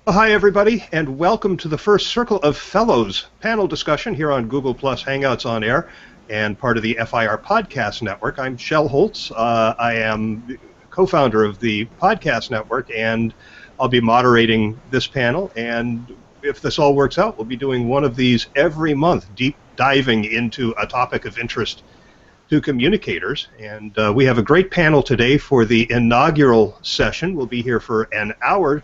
Hi, everybody, and welcome to the first Circle of Fellows panel discussion here on Google Plus Hangouts on Air and part of the FIR Podcast Network. I'm Shel Holtz. I am the co-founder of the podcast network, and I'll be moderating this panel. And if this all works out, we'll be doing one of these every month, deep diving into a topic of interest to communicators. And we have a great panel today for the inaugural session. We'll be here for an hour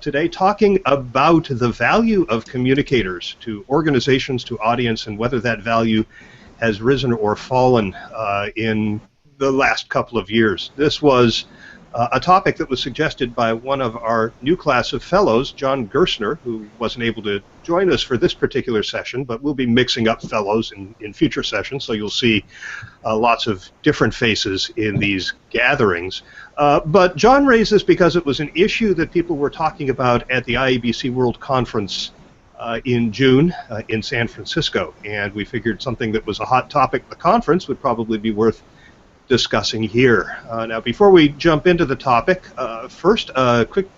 today talking about the value of communicators to organizations, to audience, and whether that value has risen or fallen in the last couple of years. This was a topic that was suggested by one of our new class of fellows, John Gerstner, who wasn't able to join us for this particular session, but we'll be mixing up fellows in future sessions, so you'll see lots of different faces in these gatherings. But John raised this because it was an issue that people were talking about at the IABC World Conference in June in San Francisco, and we figured something that was a hot topic at the conference would probably be worth discussing here. Now, before we jump into the topic, first, a quick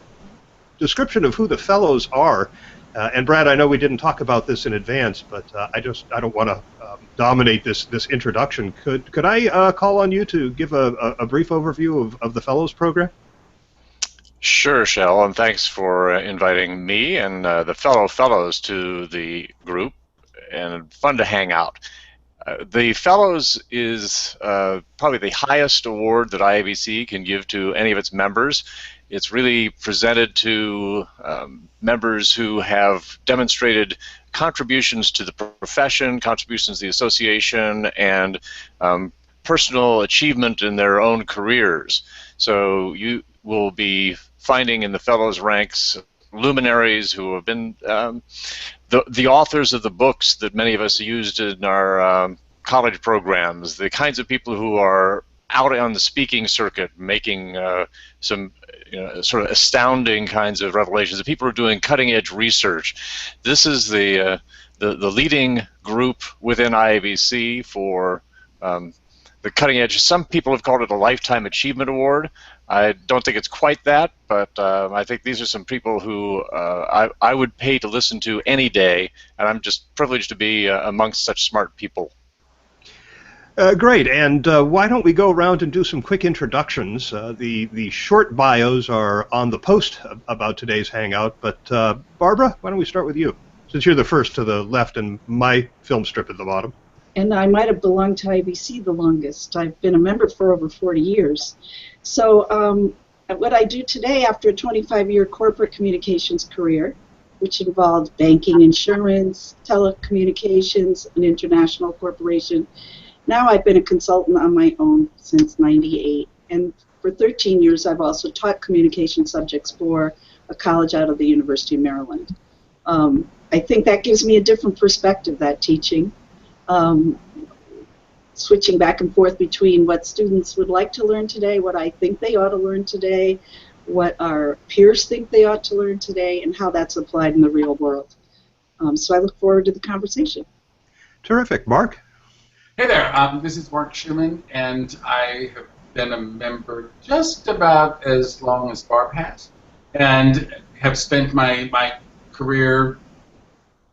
description of who the fellows are. And Brad, I know we didn't talk about this in advance, but I don't want to dominate this introduction. Could I call on you to give a brief overview of the fellows program? Sure, Shel, and thanks for inviting me and the fellows to the group, and fun to hang out. The Fellows is probably the highest award that IABC can give to any of its members. It's really presented to members who have demonstrated contributions to the profession, contributions to the association, and personal achievement in their own careers. So you will be finding in the Fellows ranks luminaries who have been the authors of the books that many of us used in our college programs, the kinds of people who are out on the speaking circuit making some sort of astounding kinds of revelations, the people who are doing cutting-edge research. This is the leading group within IABC for the cutting edge. Some people have called it a Lifetime Achievement Award. I don't think it's quite that, but I think these are some people who I would pay to listen to any day, and I'm just privileged to be amongst such smart people. Great, and why don't we go around and do some quick introductions. The short bios are on the post about today's Hangout, but Barbara, why don't we start with you, since you're the first to the left and my film strip at the bottom. And I might have belonged to IABC the longest. I've been a member for over 40 years. So what I do today, after a 25-year corporate communications career, which involved banking, insurance, telecommunications, an international corporation, now I've been a consultant on my own since '98. And for 13 years, I've also taught communication subjects for a college out of the University of Maryland. I think that gives me a different perspective, that teaching. Switching back and forth between what students would like to learn today, what I think they ought to learn today, what our peers think they ought to learn today, and how that's applied in the real world. So I look forward to the conversation. Terrific. Mark? Hey there, this is Mark Schulman, and I have been a member just about as long as Barb has, and have spent my career,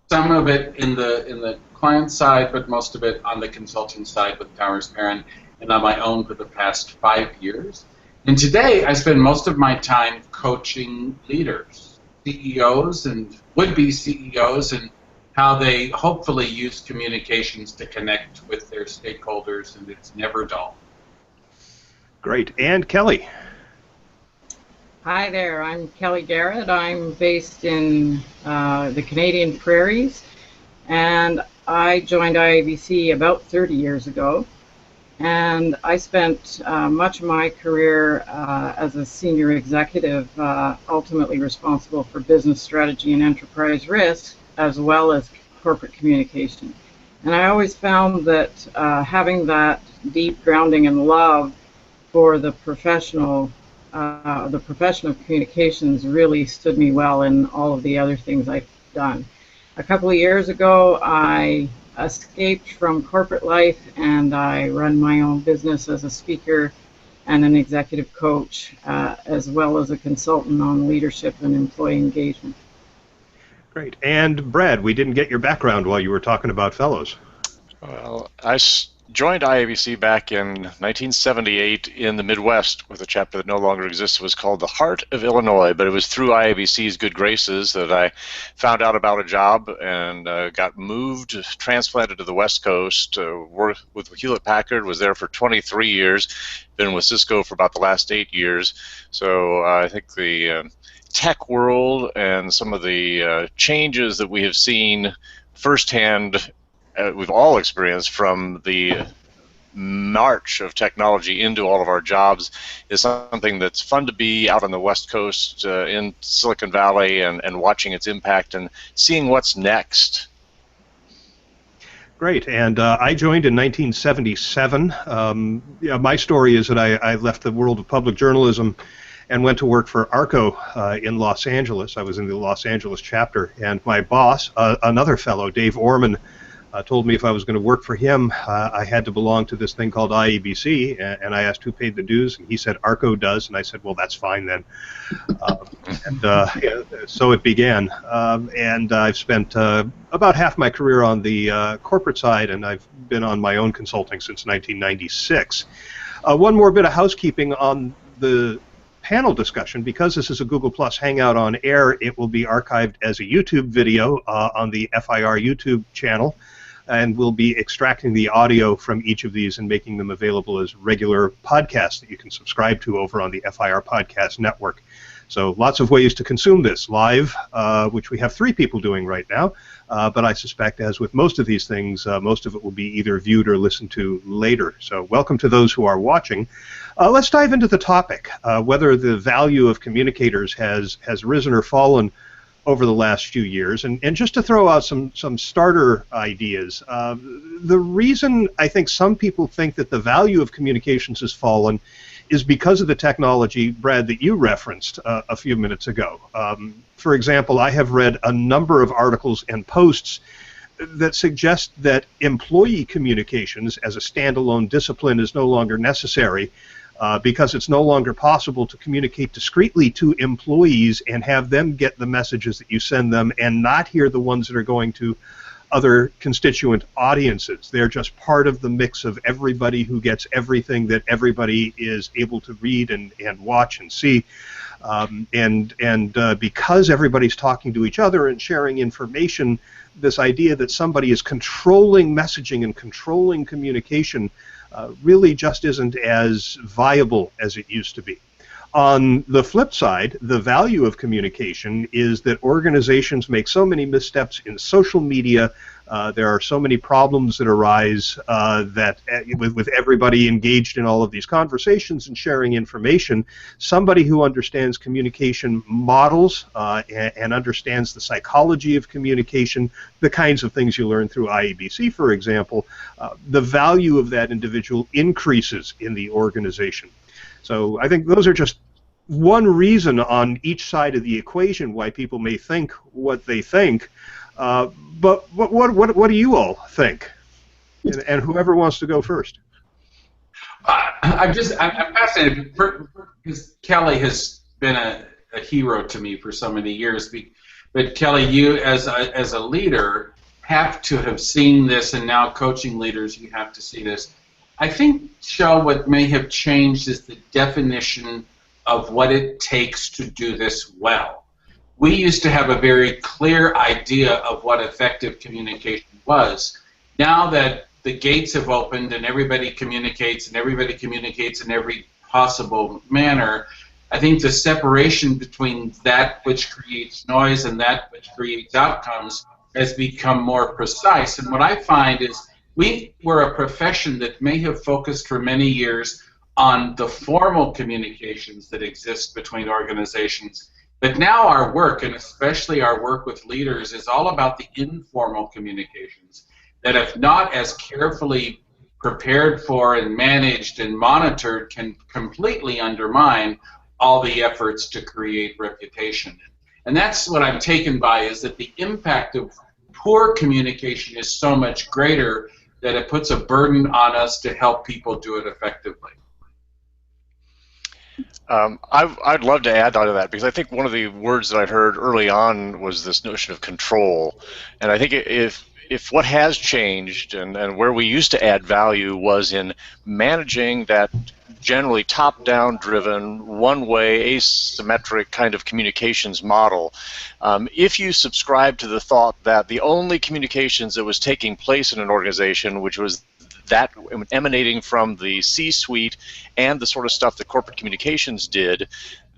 some of it in the client side, but most of it on the consulting side with Towers Perrin, and on my own for the past 5 years. And today I spend most of my time coaching leaders, CEOs and would-be CEOs, and how they hopefully use communications to connect with their stakeholders, and it's never dull. Great. And Kelly? Hi there, I'm Kelly Garrett. I'm based in the Canadian Prairies, and I joined IABC about 30 years ago, and I spent much of my career as a senior executive, ultimately responsible for business strategy and enterprise risk, as well as corporate communication. And I always found that having that deep grounding and love for the profession of communications really stood me well in all of the other things I've done. A couple of years ago, I escaped from corporate life, and I run my own business as a speaker and an executive coach, as well as a consultant on leadership and employee engagement. Great. And Brad, we didn't get your background while you were talking about Fellows. Well, I joined IABC back in 1978 in the Midwest with a chapter that no longer exists. It was called the Heart of Illinois, but it was through IABC's good graces that I found out about a job and got transplanted to the West Coast, worked with Hewlett-Packard, was there for 23 years, been with Cisco for about the last 8 years. So I think the tech world and some of the changes that we have seen firsthand, we've all experienced from the march of technology into all of our jobs, is something that's fun to be out on the West Coast in Silicon Valley and watching its impact and seeing what's next. Great. And I joined in 1977. My story is that I left the world of public journalism and went to work for ARCO in Los Angeles. I was in the Los Angeles chapter, and my boss, another fellow, Dave Orman, told me if I was going to work for him, I had to belong to this thing called IABC, and I asked who paid the dues, and he said ARCO does, and I said, well, that's fine then. So it began, and I've spent about half my career on the corporate side, and I've been on my own consulting since 1996. One more bit of housekeeping on the panel discussion. Because this is a Google Plus Hangout on air, it will be archived as a YouTube video on the FIR YouTube channel, and we'll be extracting the audio from each of these and making them available as regular podcasts that you can subscribe to over on the FIR Podcast Network. So lots of ways to consume this live, which we have 3 people doing right now, but I suspect, as with most of these things, most of it will be either viewed or listened to later. So welcome to those who are watching. Let's dive into the topic, whether the value of communicators has risen or fallen over the last few years. And just to throw out some starter ideas, the reason I think some people think that the value of communications has fallen is because of the technology, Brad, that you referenced a few minutes ago. For example, I have read a number of articles and posts that suggest that employee communications as a standalone discipline is no longer necessary because it's no longer possible to communicate discreetly to employees and have them get the messages that you send them and not hear the ones that are going to other constituent audiences. They're just part of the mix of everybody who gets everything that everybody is able to read and watch and see. Because everybody's talking to each other and sharing information, this idea that somebody is controlling messaging and controlling communication really just isn't as viable as it used to be. On the flip side, the value of communication is that organizations make so many missteps in social media. There are so many problems that arise that with everybody engaged in all of these conversations and sharing information, somebody who understands communication models and understands the psychology of communication, the kinds of things you learn through IABC, for example, the value of that individual increases in the organization. So I think those are just one reason on each side of the equation why people may think what they think. But what do you all think? And whoever wants to go first. I'm fascinated because Kelly has been a hero to me for so many years. But Kelly, you as a leader have to have seen this, and now coaching leaders, you have to see this. I think, Shel, what may have changed is the definition of what it takes to do this well. We used to have a very clear idea of what effective communication was. Now that the gates have opened and everybody communicates in every possible manner, I think the separation between that which creates noise and that which creates outcomes has become more precise. And what I find is we were a profession that may have focused for many years on the formal communications that exist between organizations. But now our work, and especially our work with leaders, is all about the informal communications that, if not as carefully prepared for and managed and monitored, can completely undermine all the efforts to create reputation. And that's what I'm taken by, is that the impact of poor communication is so much greater that it puts a burden on us to help people do it effectively. I'd love to add on to that, because I think one of the words that I heard early on was this notion of control. And I think if what has changed and where we used to add value was in managing that generally top-down driven, one-way, asymmetric kind of communications model, if you subscribe to the thought that the only communications that was taking place in an organization, which was that emanating from the C-suite and the sort of stuff that corporate communications did,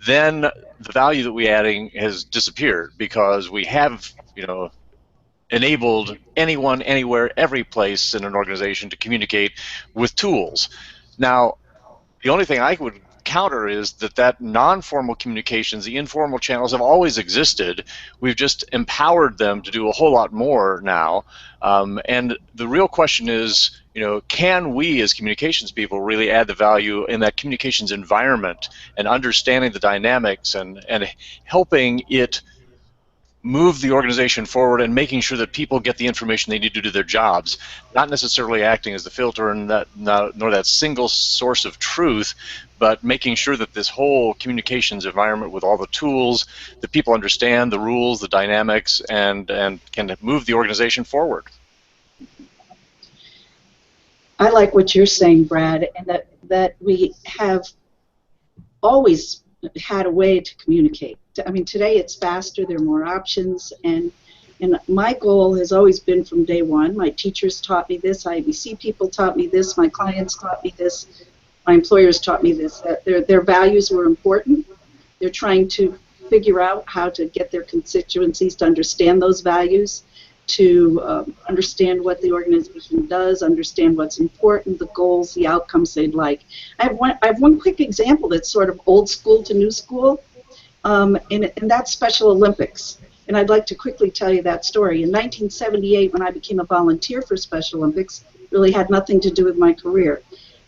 then the value that we're adding has disappeared, because we have, enabled anyone, anywhere, every place in an organization to communicate with tools. Now, the only thing I would counter is that non-formal communications, the informal channels, have always existed. We've just empowered them to do a whole lot more now. And the real question is, can we as communications people really add the value in that communications environment, and understanding the dynamics and helping it move the organization forward, and making sure that people get the information they need to do their jobs, not necessarily acting as the filter and nor that single source of truth, but making sure that this whole communications environment with all the tools, that people understand the rules, the dynamics, and can move the organization forward. I like what you're saying, Brad, and that we have always had a way to communicate. I mean, today it's faster, there are more options, and my goal has always been from day one. My teachers taught me this, IABC people taught me this, my clients taught me this, my employers taught me this, that their values were important. They're trying to figure out how to get their constituencies to understand those values, to understand what the organization does, understand what's important, the goals, the outcomes they'd like. I have one quick example that's sort of old school to new school, and that's Special Olympics. And I'd like to quickly tell you that story. In 1978, when I became a volunteer for Special Olympics, it really had nothing to do with my career.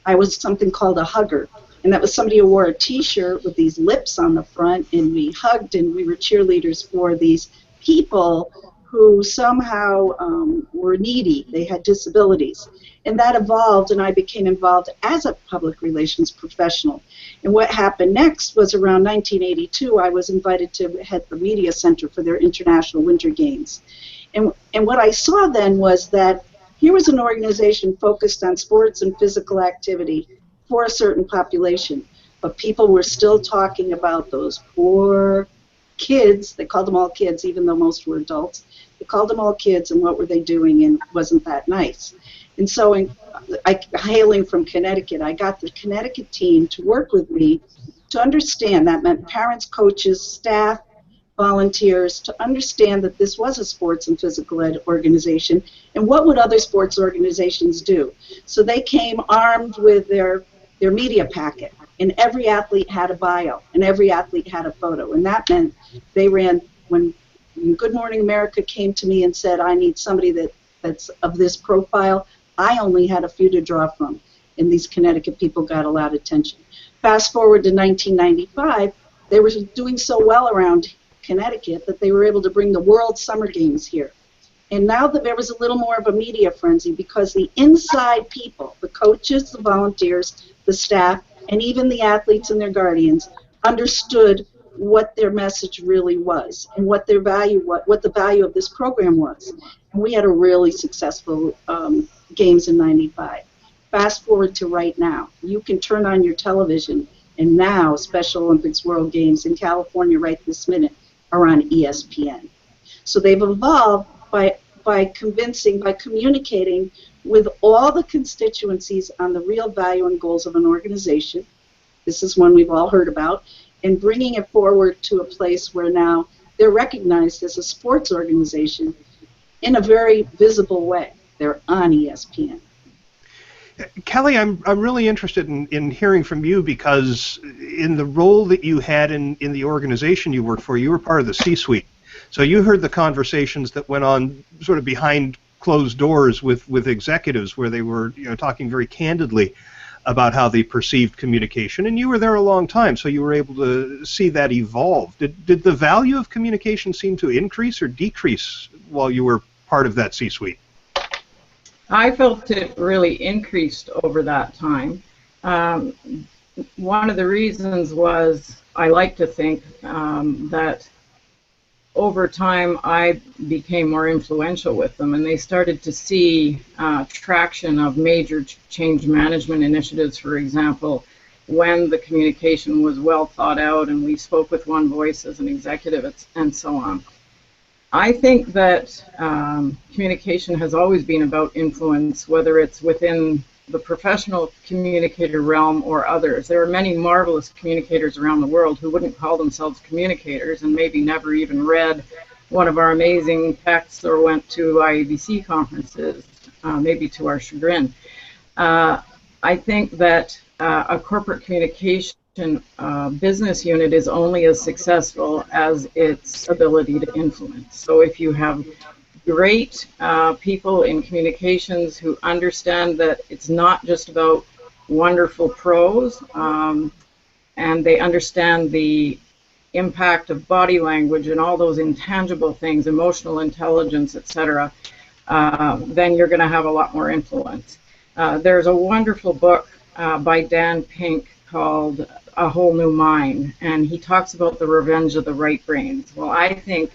I was something called a hugger. And that was somebody who wore a T-shirt with these lips on the front, and we hugged, and we were cheerleaders for these people who somehow were needy. They had disabilities. And that evolved, and I became involved as a public relations professional. And what happened next was around 1982, I was invited to head the media center for their International Winter Games. And what I saw then was that here was an organization focused on sports and physical activity for a certain population, but people were still talking about those poor kids. They called them all kids, even though most were adults. They called them all kids, and what were they doing, and wasn't that nice. And so, hailing from Connecticut, I got the Connecticut team to work with me to understand. That meant parents, coaches, staff, volunteers, to understand that this was a sports and physical ed organization, and what would other sports organizations do. So they came armed with their media packet, and every athlete had a bio, and every athlete had a photo, and that meant they ran, when Good Morning America came to me and said, I need somebody that's of this profile, I only had a few to draw from, and these Connecticut people got a lot of attention. Fast forward to 1995, they were doing so well around Connecticut that they were able to bring the World Summer Games here. And now that there was a little more of a media frenzy, because the inside people, the coaches, the volunteers, the staff, and even the athletes and their guardians understood what their message really was and what their value, what the value of this program was. And we had a really successful games in '95. Fast forward to right now. You can turn on your television, and now Special Olympics World Games in California right this minute are on ESPN. So they've evolved by communicating with all the constituencies on the real value and goals of an organization. This is one we've all heard about, and bringing it forward to a place where now they're recognized as a sports organization in a very visible way. They're on ESPN. Kelly, I'm really interested in hearing from you, because in the role that you had in the organization you worked for, you were part of the C-suite. So you heard the conversations that went on sort of behind closed doors with executives, where they were talking very candidly about how they perceived communication, and you were there a long time, so you were able to see that evolve. Did the value of communication seem to increase or decrease while you were part of that C-suite? I felt it really increased over that time. one of the reasons was, I like to think that over time I became more influential with them, and they started to see traction of major change management initiatives, for example, when the communication was well thought out and we spoke with one voice as an executive and so on. I think that communication has always been about influence, whether it's within the professional communicator realm or others. There are many marvelous communicators around the world who wouldn't call themselves communicators and maybe never even read one of our amazing texts or went to IABC conferences, maybe to our chagrin. I think that a corporate communication business unit is only as successful as its ability to influence. So if you have great people in communications who understand that it's not just about wonderful prose, and they understand the impact of body language and all those intangible things, emotional intelligence, etc., then you're going to have a lot more influence. There's a wonderful book by Dan Pink called A Whole New Mind, and he talks about the revenge of the right brains. Well, I think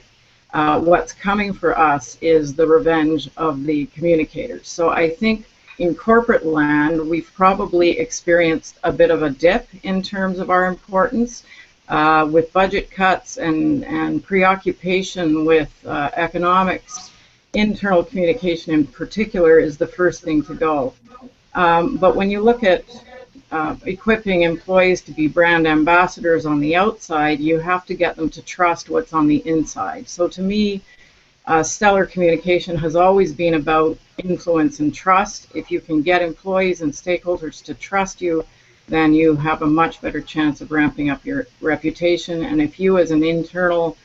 what's coming for us is the revenge of the communicators. So I think in corporate land, we've probably experienced a bit of a dip in terms of our importance with budget cuts and preoccupation with economics. Internal communication in particular is the first thing to go. But when you look at equipping employees to be brand ambassadors on the outside, you have to get them to trust what's on the inside. So to me, stellar communication has always been about influence and trust. If you can get employees and stakeholders to trust you, then you have a much better chance of ramping up your reputation. And if you as an internal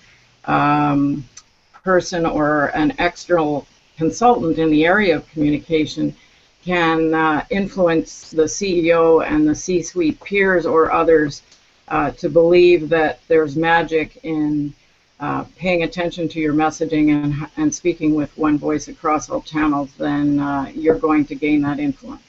person or an external consultant in the area of communication can influence the CEO and the C-suite peers or others to believe that there's magic in paying attention to your messaging and speaking with one voice across all channels, then you're going to gain that influence.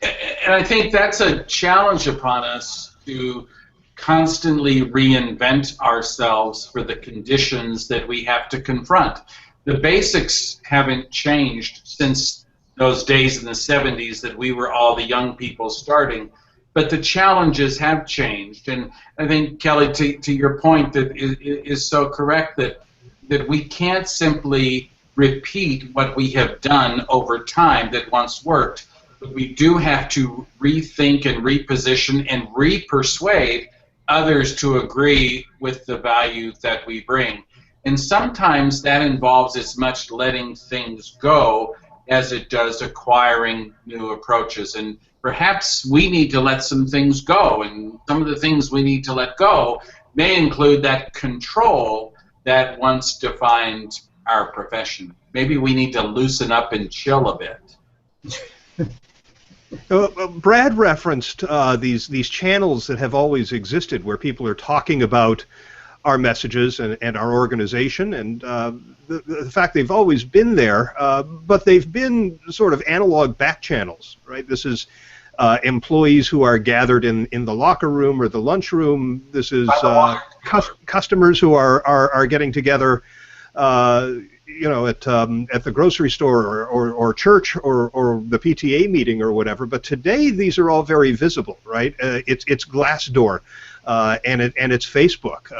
And I think that's a challenge upon us to constantly reinvent ourselves for the conditions that we have to confront. The basics haven't changed since those days in the 70s that we were all the young people starting, but the challenges have changed. And I think, Kelly, to your point that is so correct, that we can't simply repeat what we have done over time that once worked, but we do have to rethink and reposition and re-persuade others to agree with the value that we bring. And sometimes that involves as much letting things go as it does acquiring new approaches. And perhaps we need to let some things go, and some of the things we need to let go may include that control that once defined our profession. Maybe we need to loosen up and chill a bit. Brad referenced these channels that have always existed where people are talking about our messages and our organization, and the fact they've always been there, but they've been sort of analog back channels, right? This is employees who are gathered in the locker room or the lunchroom. This is customers who are getting together, you know, at the grocery store or church or the PTA meeting or whatever. But today these are all very visible, right? It's Glassdoor, and it's Facebook,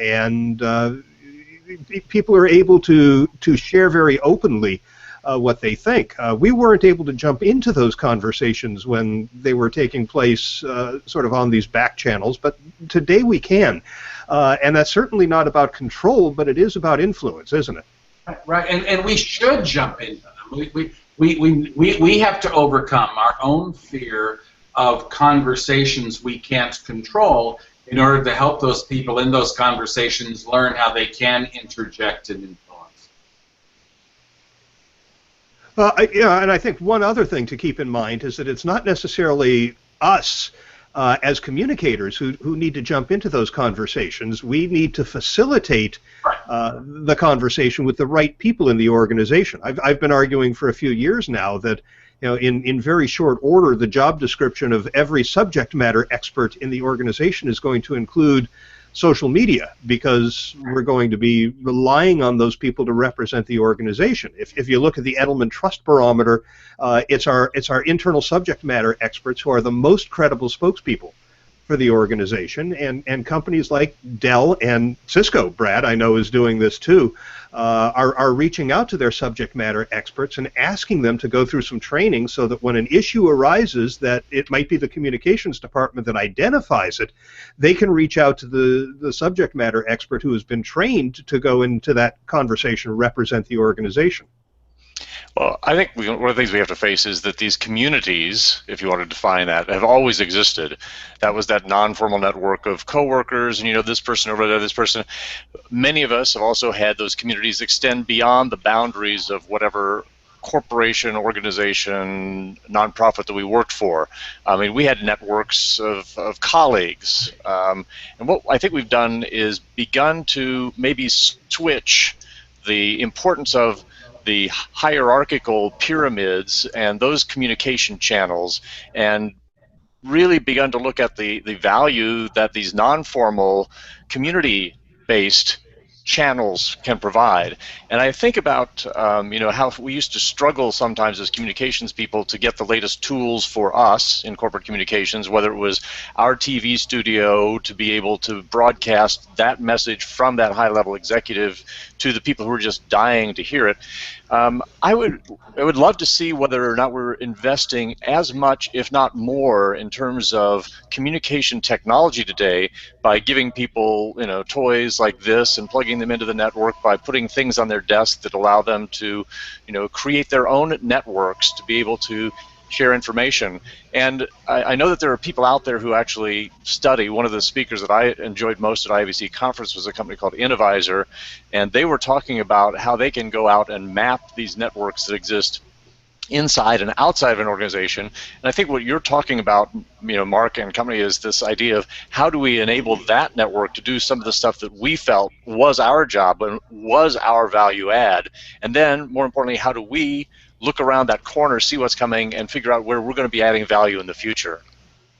and people are able to share very openly what they think. We weren't able to jump into those conversations when they were taking place sort of on these back channels, but today we can. And that's certainly not about control, but it is about influence, isn't it? Right, and we should jump into them. We have to overcome our own fear of conversations we can't control in order to help those people in those conversations learn how they can interject and influence. Yeah, and I think one other thing to keep in mind is that it's not necessarily us as communicators who need to jump into those conversations. We need to facilitate the conversation with the right people in the organization. I've been arguing for a few years now that in very short order, the job description of every subject matter expert in the organization is going to include social media, because we're going to be relying on those people to represent the organization. If you look at the Edelman Trust Barometer, it's our internal subject matter experts who are the most credible spokespeople for the organization, and companies like Dell and Cisco, Brad, I know, is doing this too, are reaching out to their subject matter experts and asking them to go through some training so that when an issue arises that it might be the communications department that identifies it, they can reach out to the subject matter expert who has been trained to go into that conversation and represent the organization. Well, I think one of the things we have to face is that these communities, if you want to define that, have always existed. That was that non-formal network of coworkers, and this person over there, this person. Many of us have also had those communities extend beyond the boundaries of whatever corporation, organization, nonprofit that we worked for. I mean, we had networks of colleagues. And what I think we've done is begun to maybe switch the importance of the hierarchical pyramids and those communication channels, and really begun to look at the value that these non-formal community-based channels can provide. And I think about how we used to struggle sometimes as communications people to get the latest tools for us in corporate communications, whether it was our TV studio to be able to broadcast that message from that high-level executive to the people who are just dying to hear it. I would love to see whether or not we're investing as much, if not more, in terms of communication technology today by giving people toys like this and plugging them into the network, by putting things on their desk that allow them to create their own networks to be able to share information. And I know that there are people out there who actually study. One of the speakers that I enjoyed most at IABC conference was a company called Innovisor, and they were talking about how they can go out and map these networks that exist inside and outside of an organization. And I think what you're talking about, Mark and company, is this idea of how do we enable that network to do some of the stuff that we felt was our job and was our value add. And then, more importantly, how do we look around that corner, see what's coming, and figure out where we're going to be adding value in the future.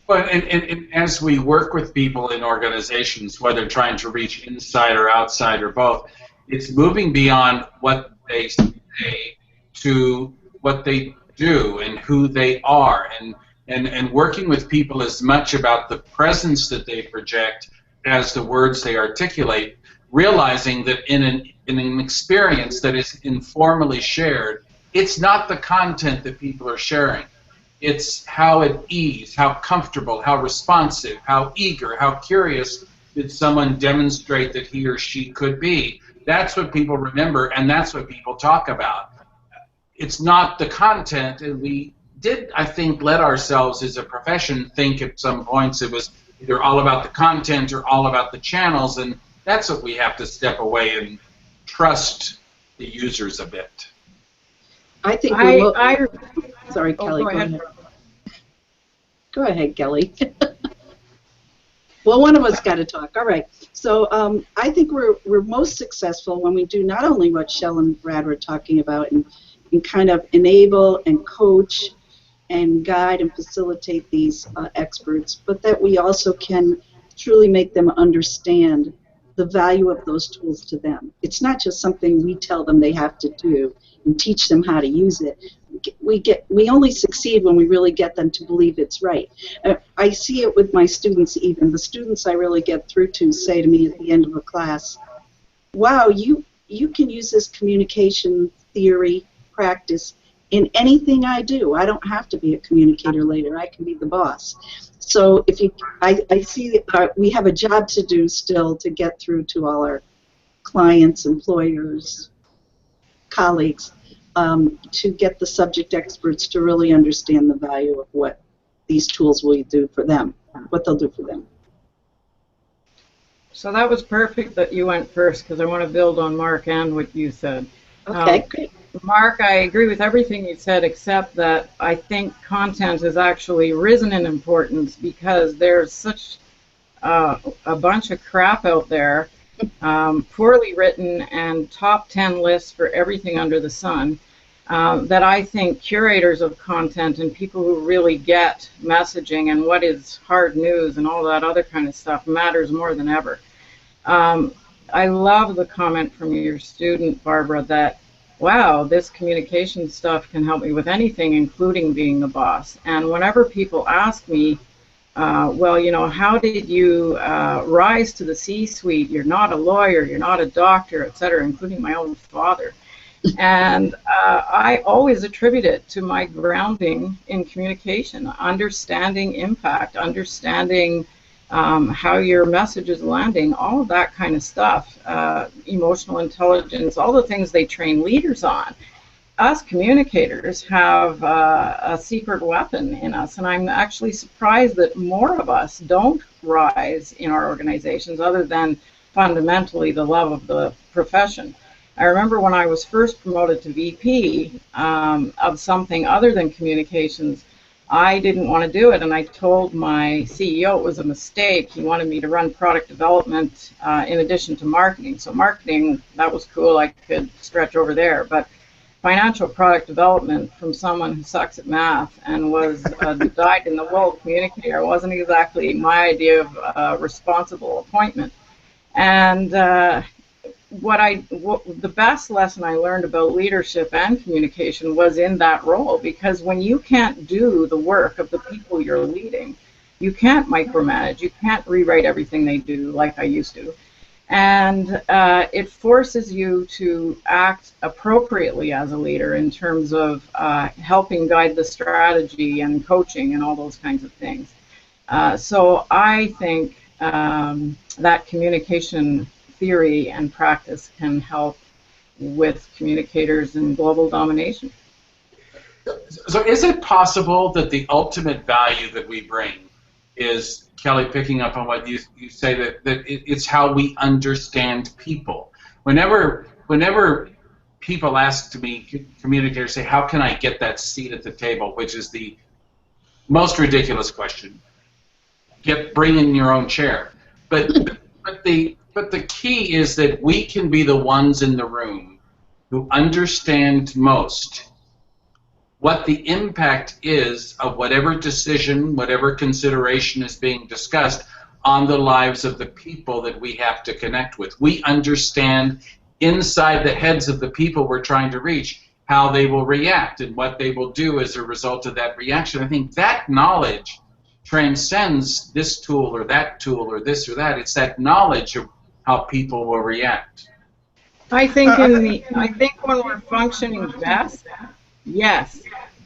Well, and as we work with people in organizations, whether trying to reach inside or outside or both, it's moving beyond what they say to what they do and who they are, and working with people as much about the presence that they project as the words they articulate, realizing that in an experience that is informally shared, it's not the content that people are sharing. It's how at ease, how comfortable, how responsive, how eager, how curious did someone demonstrate that he or she could be. That's what people remember, and that's what people talk about. It's not the content, and we did, I think, let ourselves as a profession think at some points it was either all about the content or all about the channels, and that's what we have to step away and trust the users a bit. I think sorry, Kelly. Go ahead. Go ahead, Kelly. Well, one of us got to talk. All right. So I think we're most successful when we do not only what Shell and Brad were talking about and kind of enable and coach and guide and facilitate these experts, but that we also can truly make them understand the value of those tools to them. It's not just something we tell them they have to do and teach them how to use it. We only succeed when we really get them to believe it's right. I see it with my students even. The students I really get through to say to me at the end of a class, wow, you can use this communication theory practice in anything I do. I don't have to be a communicator later. I can be the boss. So I see we have a job to do still to get through to all our clients, employers, colleagues, to get the subject experts to really understand the value of what these tools will do for them, what they'll do for them. So that was perfect that you went first, because I want to build on Mark and what you said. Okay, great. Mark, I agree with everything you said, except that I think content has actually risen in importance because there's such a bunch of crap out there, poorly written, and top 10 lists for everything under the sun. that I think curators of content and people who really get messaging and what is hard news and all that other kind of stuff matters more than ever. I love the comment from your student, Barbara, that, wow, this communication stuff can help me with anything, including being a boss. And whenever people ask me, well, you know, how did you rise to the C-suite? You're not a lawyer, you're not a doctor, et cetera, including my own father. And I always attribute it to my grounding in communication, understanding impact, understanding how your message is landing, all of that kind of stuff, emotional intelligence, all the things they train leaders on. Us communicators have a secret weapon in us, and I'm actually surprised that more of us don't rise in our organizations other than fundamentally the love of the profession. I remember when I was first promoted to VP of something other than communications, I didn't want to do it, and I told my CEO it was a mistake. He wanted me to run product development in addition to marketing. So marketing, that was cool. I could stretch over there. But financial product development from someone who sucks at math and was a dyed-in-the-wool communicator wasn't exactly my idea of a responsible appointment. And the best lesson I learned about leadership and communication was in that role, because when you can't do the work of the people you're leading, you can't micromanage, you can't rewrite everything they do like I used to. And it forces you to act appropriately as a leader in terms of helping guide the strategy and coaching and all those kinds of things. So I think that communication theory and practice can help with communicators in global domination. So is it possible that the ultimate value that we bring is, Kelly, picking up on what you say, that it's how we understand people? Whenever people ask to me, communicators say, how can I get that seat at the table, which is the most ridiculous question. Bring in your own chair. But the key is that we can be the ones in the room who understand most what the impact is of whatever decision, whatever consideration is being discussed on the lives of the people that we have to connect with. We understand inside the heads of the people we're trying to reach how they will react and what they will do as a result of that reaction. I think that knowledge transcends this tool or that tool or this or that. It's that knowledge of how people will react. I think when we're functioning best, yes.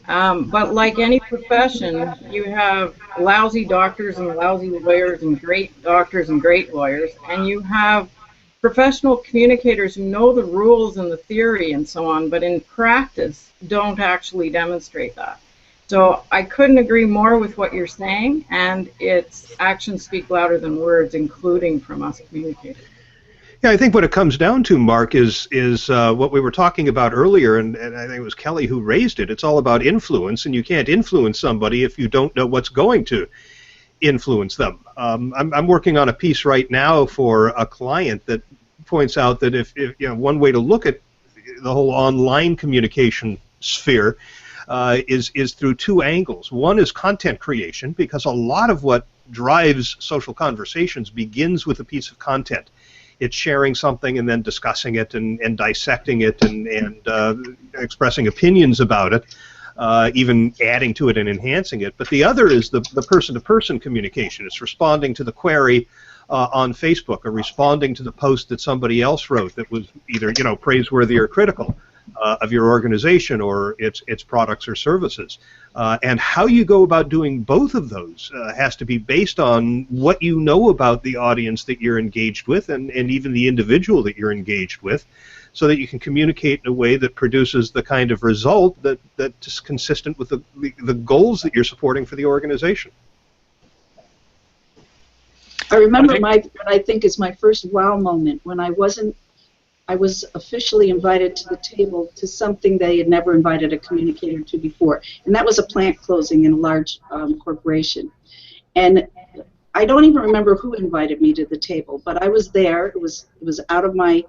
But like any profession, you have lousy doctors and lousy lawyers and great doctors and great lawyers, and you have professional communicators who know the rules and the theory and so on, but in practice don't actually demonstrate that. So I couldn't agree more with what you're saying, and its actions speak louder than words, including from us communicators. Yeah, I think what it comes down to, Mark, is what we were talking about earlier, and I think it was Kelly who raised it. It's all about influence, and you can't influence somebody if you don't know what's going to influence them. I'm working on a piece right now for a client that points out that if you know, one way to look at the whole online communication sphere is through two angles. One is content creation, because a lot of what drives social conversations begins with a piece of content. It's sharing something and then discussing it and dissecting it and expressing opinions about it, even adding to it and enhancing it. But the other is the person-to-person communication. It's responding to the query on Facebook or responding to the post that somebody else wrote that was either praiseworthy or critical of your organization or its products or services. And how you go about doing both of those has to be based on what you know about the audience that you're engaged with and even the individual that you're engaged with, so that you can communicate in a way that produces the kind of result that's consistent with the goals that you're supporting for the organization. I remember what I think is my first wow moment when I was officially invited to the table to something they had never invited a communicator to before, and that was a plant closing in a large corporation. And I don't even remember who invited me to the table, but I was there. It was out of my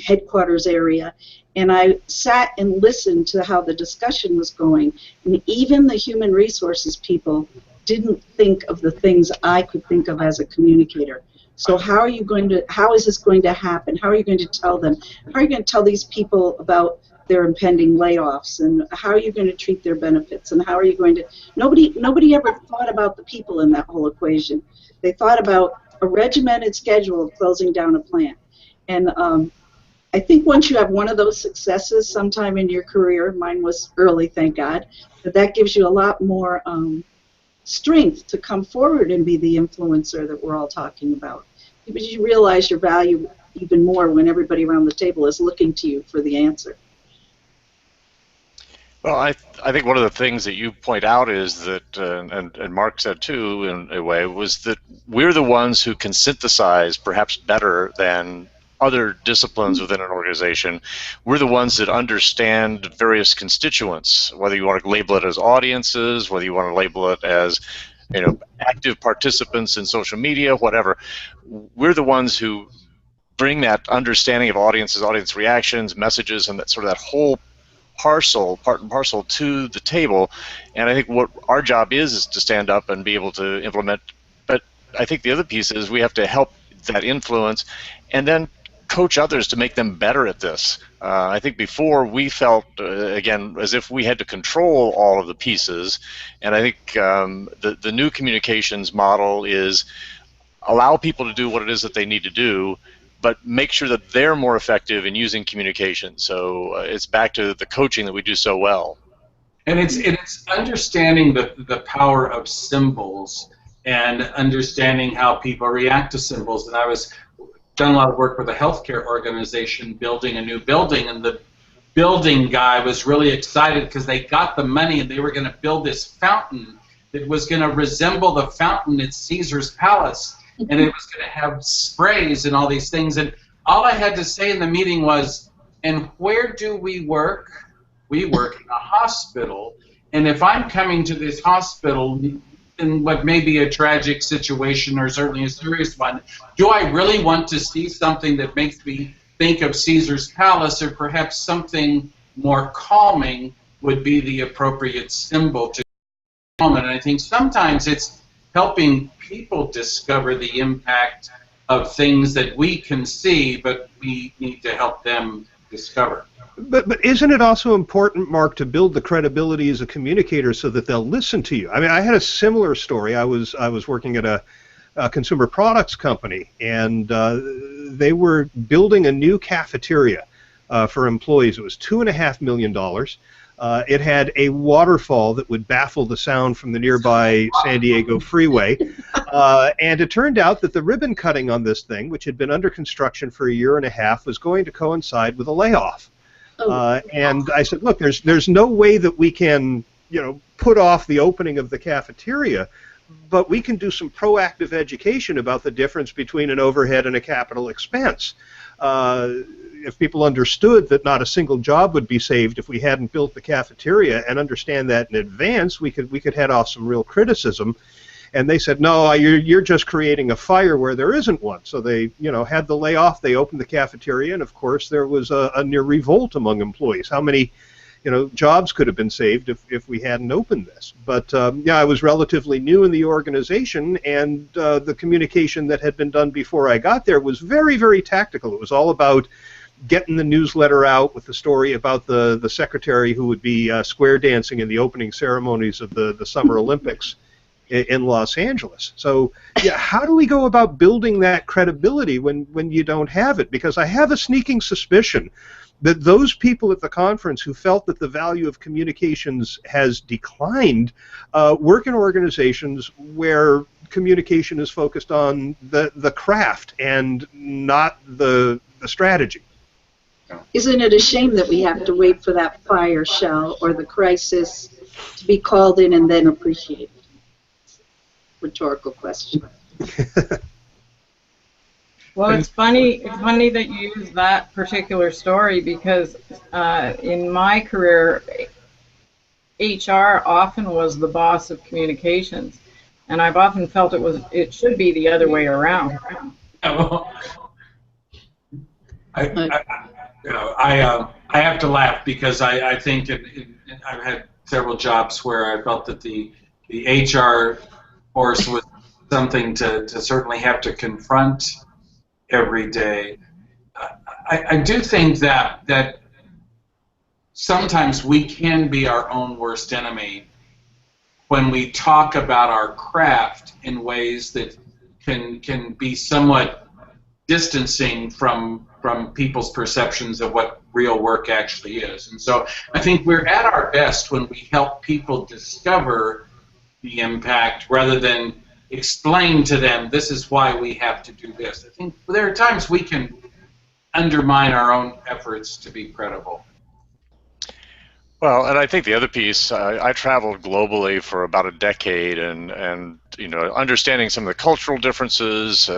headquarters area, and I sat and listened to how the discussion was going, and even the human resources people didn't think of the things I could think of as a communicator. So how is this going to happen? How are you going to tell them? How are you going to tell these people about their impending layoffs, and how are you going to treat their benefits, and how are you going to... Nobody ever thought about the people in that whole equation. They thought about a regimented schedule of closing down a plant. And I think once you have one of those successes sometime in your career, mine was early, thank God, that gives you a lot more strength to come forward and be the influencer that we're all talking about. Because you realize your value even more when everybody around the table is looking to you for the answer. Well, I think one of the things that you point out is that, and Mark said too in a way, was that we're the ones who can synthesize perhaps better than other disciplines within an organization. We're the ones that understand various constituents, whether you want to label it as audiences, whether you want to label it as, you know, active participants in social media, whatever. We're the ones who bring that understanding of audiences, audience reactions, messages, and that sort of that whole part and parcel to the table. And I think what our job is to stand up and be able to implement. But I think the other piece is we have to help that influence and then coach others to make them better at this. I think before we felt, again, as if we had to control all of the pieces. And I think the new communications model is allow people to do what it is that they need to do, but make sure that they're more effective in using communication. So it's back to the coaching that we do so well. And it's understanding the power of symbols and understanding how people react to symbols. And I was done a lot of work with a healthcare organization building a new building, and the building guy was really excited because they got the money and they were going to build this fountain that was going to resemble the fountain at Caesar's Palace. And it was going to have sprays and all these things. And all I had to say in the meeting was, and where do we work? We work in a hospital. And if I'm coming to this hospital in what may be a tragic situation or certainly a serious one, do I really want to see something that makes me think of Caesar's Palace, or perhaps something more calming would be the appropriate symbol to calm it? And I think sometimes it's helping people discover the impact of things that we can see, but we need to help them discover. But isn't it also important, Mark, to build the credibility as a communicator so that they'll listen to you? I mean, I had a similar story. I was working at a consumer products company, and they were building a new cafeteria for employees. It was $2.5 million. It had a waterfall that would baffle the sound from the nearby San Diego freeway. And it turned out that the ribbon cutting on this thing, which had been under construction for 1.5 years, was going to coincide with a layoff. And I said, look, there's no way that we can, put off the opening of the cafeteria, but we can do some proactive education about the difference between an overhead and a capital expense. If people understood that not a single job would be saved if we hadn't built the cafeteria and understand that in advance, we could head off some real criticism. And they said, no, you're just creating a fire where there isn't one. So they, had the layoff. They opened the cafeteria, and of course there was a near revolt among employees. How many, jobs could have been saved if we hadn't opened this? But I was relatively new in the organization, and the communication that had been done before I got there was very, very tactical. It was all about getting the newsletter out with the story about the secretary who would be square dancing in the opening ceremonies of the Summer Olympics in Los Angeles. So, how do we go about building that credibility when you don't have it? Because I have a sneaking suspicion that those people at the conference who felt that the value of communications has declined work in organizations where communication is focused on the craft and not the strategy. Isn't it a shame that we have to wait for that fire, Shell, or the crisis to be called in and then appreciated? Rhetorical question. Well, it's funny that you use that particular story, because in my career, HR often was the boss of communications, and I've often felt it should be the other way around. I have to laugh because I think I've had several jobs where I felt that the HR force was something to certainly have to confront every day. I do think that sometimes we can be our own worst enemy when we talk about our craft in ways that can be somewhat distancing from people's perceptions of what real work actually is. And so I think we're at our best when we help people discover the impact rather than explain to them, this is why we have to do this. I think there are times we can undermine our own efforts to be credible. Well, and I think the other piece, I traveled globally for about a decade, and understanding some of the cultural differences,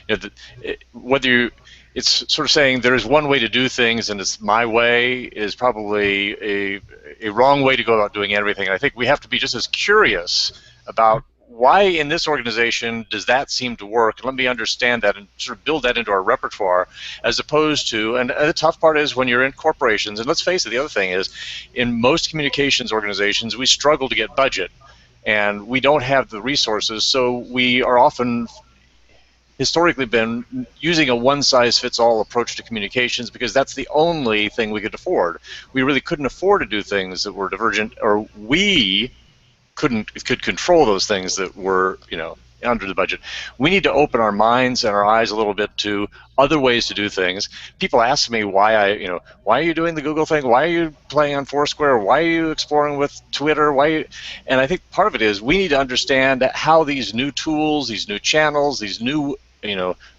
it's sort of saying there's one way to do things and it's my way is probably a wrong way to go about doing everything. And I think we have to be just as curious about why in this organization does that seem to work, and let me understand that and sort of build that into our repertoire, as opposed to, and the tough part is when you're in corporations, and let's face it, the other thing is, in most communications organizations, we struggle to get budget, and we don't have the resources, so we are often historically been using a one-size-fits-all approach to communications because that's the only thing we could afford. We really couldn't afford to do things that were divergent, or we could control those things that were, under the budget. We need to open our minds and our eyes a little bit to other ways to do things. People ask me why are you doing the Google thing? Why are you playing on Foursquare? Why are you exploring with Twitter? And I think part of it is we need to understand how these new tools, these new channels, these new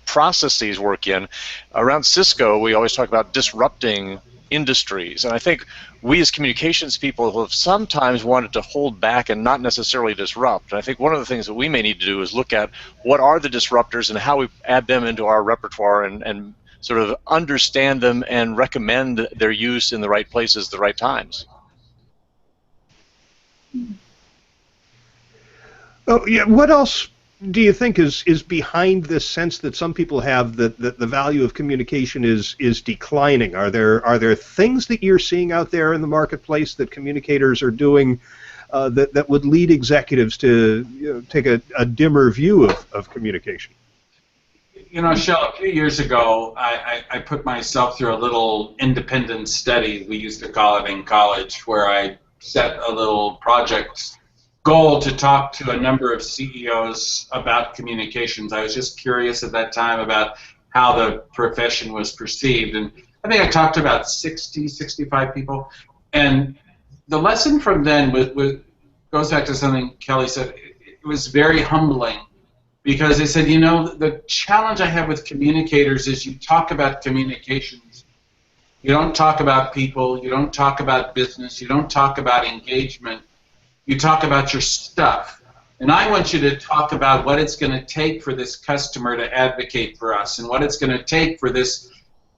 processes work in. Around Cisco, we always talk about disrupting industries, and I think we as communications people have sometimes wanted to hold back and not necessarily disrupt. And I think one of the things that we may need to do is look at what are the disruptors and how we add them into our repertoire and sort of understand them and recommend their use in the right places, the right times. Oh, yeah. What else do you think is behind this sense that some people have that the value of communication is declining? Are there things that you're seeing out there in the marketplace that communicators are doing that would lead executives to take a dimmer view of communication? Shell, a few years ago, I put myself through a little independent study, we used to call it in college, where I set a little project goal to talk to a number of CEOs about communications. I was just curious at that time about how the profession was perceived. And I think I talked to about 60, 65 people. And the lesson from then goes back to something Kelly said. It was very humbling because they said, the challenge I have with communicators is you talk about communications. You don't talk about people. You don't talk about business. You don't talk about engagement. You talk about your stuff. And I want you to talk about what it's going to take for this customer to advocate for us, and what it's going to take for this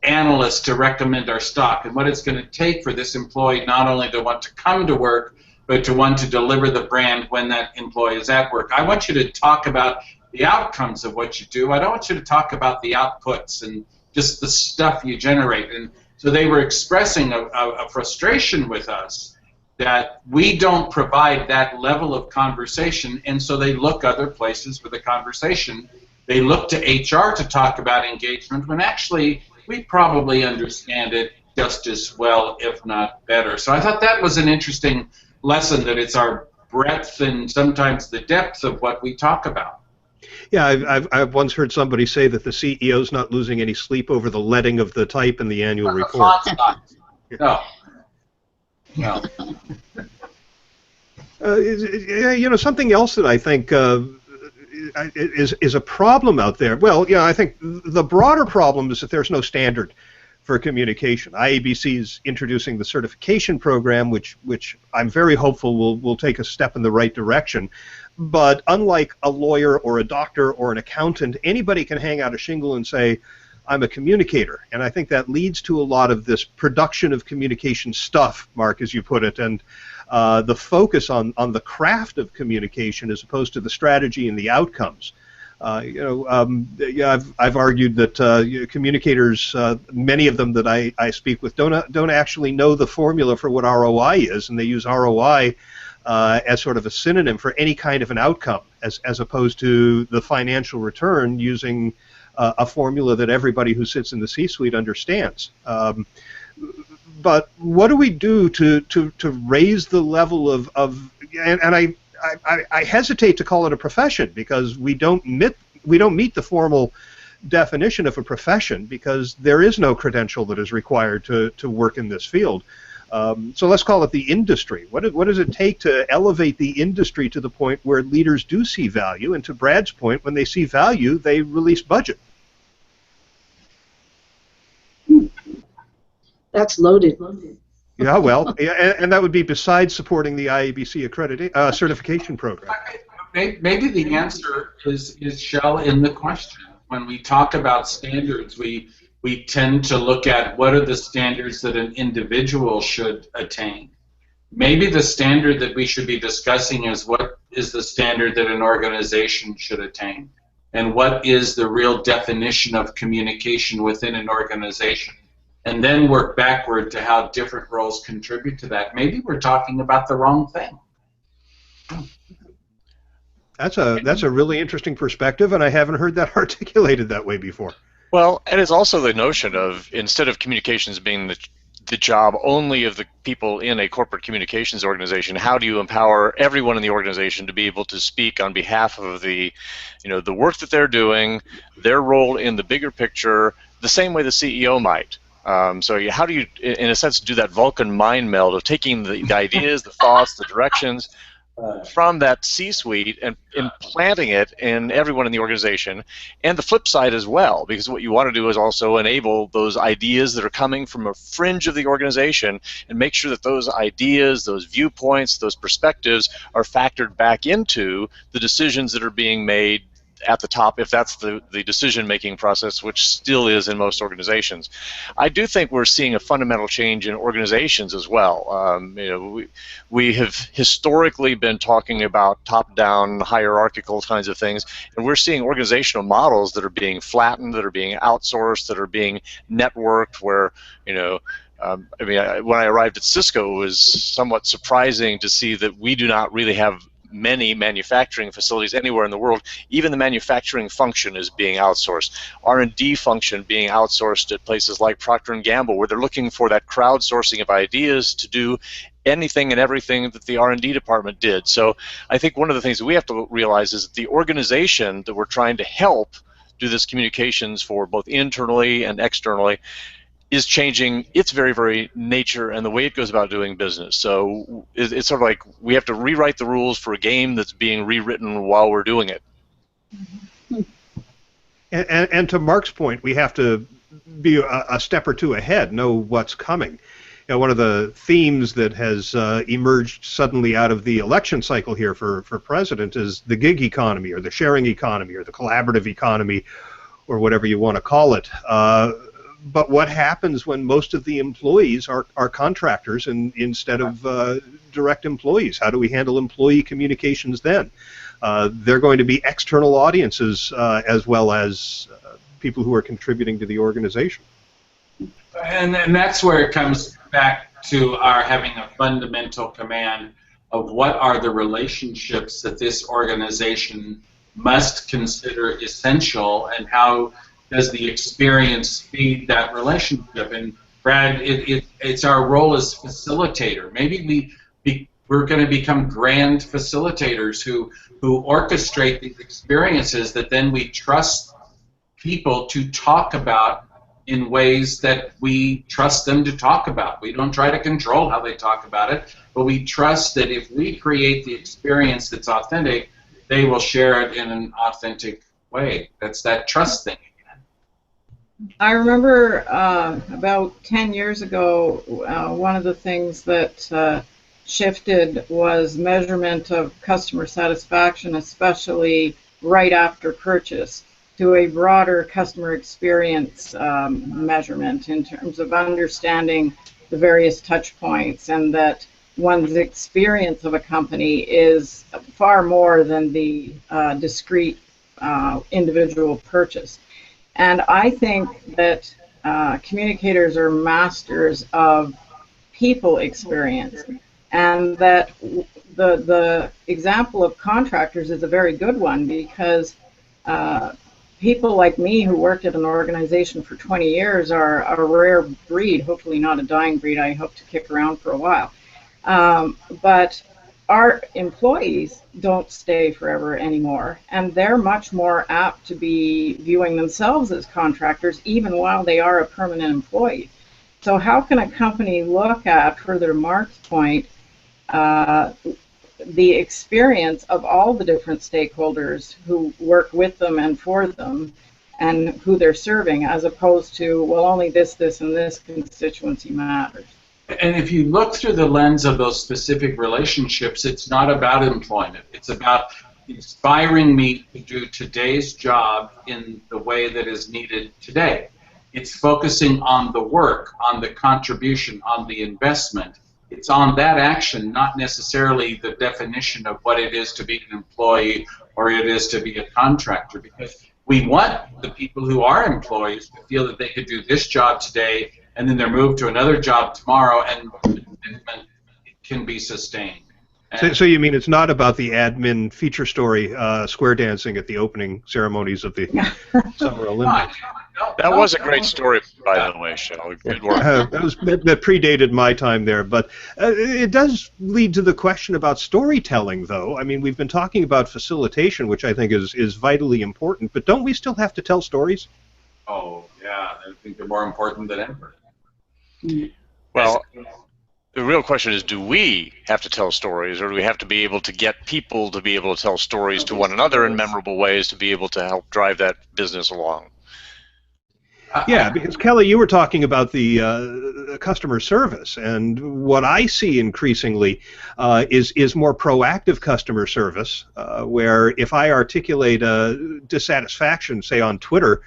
analyst to recommend our stock, and what it's going to take for this employee not only to want to come to work, but to want to deliver the brand when that employee is at work. I want you to talk about the outcomes of what you do. I don't want you to talk about the outputs and just the stuff you generate. And so they were expressing a frustration with us that we don't provide that level of conversation, and so they look other places for the conversation. They look to HR to talk about engagement when actually we probably understand it just as well, if not better. So I thought that was an interesting lesson, that it's our breadth and sometimes the depth of what we talk about. Yeah, I've once heard somebody say that the CEO's not losing any sleep over the leading of the type in the annual report. No. No. Something else that I think is a problem out there. Well, I think the broader problem is that there's no standard for communication. IABC is introducing the certification program, which I'm very hopeful will take a step in the right direction. But unlike a lawyer or a doctor or an accountant, anybody can hang out a shingle and say, I'm a communicator. And I think that leads to a lot of this production of communication stuff, Mark, as you put it, and the focus on the craft of communication as opposed to the strategy and the outcomes. Yeah, I've argued that communicators, many of them that I speak with, don't actually know the formula for what ROI is, and they use ROI as sort of a synonym for any kind of an outcome, as opposed to the financial return using a formula that everybody who sits in the C-suite understands. But what do we do to raise the level of and I hesitate to call it a profession, because we don't meet the formal definition of a profession, because there is no credential that is required to work in this field. So let's call it the industry. What does it take to elevate the industry to the point where leaders do see value? And to Brad's point, when they see value, they release budget. That's loaded. Yeah, well, and that would be besides supporting the IABC certification program. Maybe the answer is shall in the question. When we talk about standards, we tend to look at what are the standards that an individual should attain. Maybe the standard that we should be discussing is what is the standard that an organization should attain, and what is the real definition of communication within an organization, and then work backward to how different roles contribute to that. Maybe we're talking about the wrong thing. That's a really interesting perspective, and I haven't heard that articulated that way before. Well, and it's also the notion of, instead of communications being the job only of the people in a corporate communications organization, how do you empower everyone in the organization to be able to speak on behalf of the work that they're doing, their role in the bigger picture, the same way the CEO might. So how do you, in a sense, do that Vulcan mind meld of taking the ideas, the thoughts, the directions from that C-suite and implanting it in everyone in the organization, and the flip side as well, because what you want to do is also enable those ideas that are coming from a fringe of the organization and make sure that those ideas, those viewpoints, those perspectives are factored back into the decisions that are being made at the top, if that's the decision-making process, which still is in most organizations. I do think we're seeing a fundamental change in organizations as well. We have historically been talking about top-down, hierarchical kinds of things, and we're seeing organizational models that are being flattened, that are being outsourced, that are being networked, where, when I arrived at Cisco, it was somewhat surprising to see that we do not really have many manufacturing facilities anywhere in the world. Even the manufacturing function is being outsourced. R&D function being outsourced at places like Procter & Gamble, where they're looking for that crowdsourcing of ideas to do anything and everything that the R&D department did. So I think one of the things that we have to realize is that the organization that we're trying to help do this communications for both internally and externally is changing its very, very nature and the way it goes about doing business. So it's sort of like we have to rewrite the rules for a game that's being rewritten while we're doing it. And to Mark's point, we have to be a step or two ahead, know what's coming. One of the themes that has emerged suddenly out of the election cycle here for president is the gig economy, or the sharing economy, or the collaborative economy, or whatever you want to call it. But what happens when most of the employees are contractors instead of direct employees? How do we handle employee communications then? They're going to be external audiences as well as people who are contributing to the organization. And that's where it comes back to our having a fundamental command of what are the relationships that this organization must consider essential, and how does the experience feed that relationship. And Brad, it's our role as facilitator. Maybe we're going to become grand facilitators who orchestrate these experiences that then we trust people to talk about in ways that we trust them to talk about. We don't try to control how they talk about it, but we trust that if we create the experience that's authentic, they will share it in an authentic way. That's that trust thing. I remember about 10 years ago, one of the things that shifted was measurement of customer satisfaction, especially right after purchase, to a broader customer experience measurement in terms of understanding the various touch points, and that one's experience of a company is far more than the discrete individual purchase. And I think that communicators are masters of people experience, and that the example of contractors is a very good one, because people like me who worked at an organization for 20 years are a rare breed, hopefully not a dying breed. I hope to kick around for a while. But our employees don't stay forever anymore, and they're much more apt to be viewing themselves as contractors even while they are a permanent employee. So how can a company look at, further Mark's point, the experience of all the different stakeholders who work with them and for them and who they're serving, as opposed to, well, only this, and this constituency matters? And if you look through the lens of those specific relationships, it's not about employment. It's about inspiring me to do today's job in the way that is needed today. It's focusing on the work, on the contribution, on the investment. It's on that action, not necessarily the definition of what it is to be an employee or it is to be a contractor, because we want the people who are employees to feel that they could do this job today and then they're moved to another job tomorrow, and it can be sustained. So you mean it's not about the admin feature story square dancing at the opening ceremonies of the Summer Olympics? That was a great story, by the way, Shell. Good work. That predated my time there, but it does lead to the question about storytelling, though. I mean, we've been talking about facilitation, which I think is vitally important, but don't we still have to tell stories? Oh, yeah. I think they're more important than ever. Well, the real question is, do we have to tell stories, or do we have to be able to get people to be able to tell stories to one another in memorable ways to be able to help drive that business along? Yeah, because Kelly, you were talking about the customer service, and what I see increasingly is more proactive customer service, where if I articulate a dissatisfaction, say on Twitter,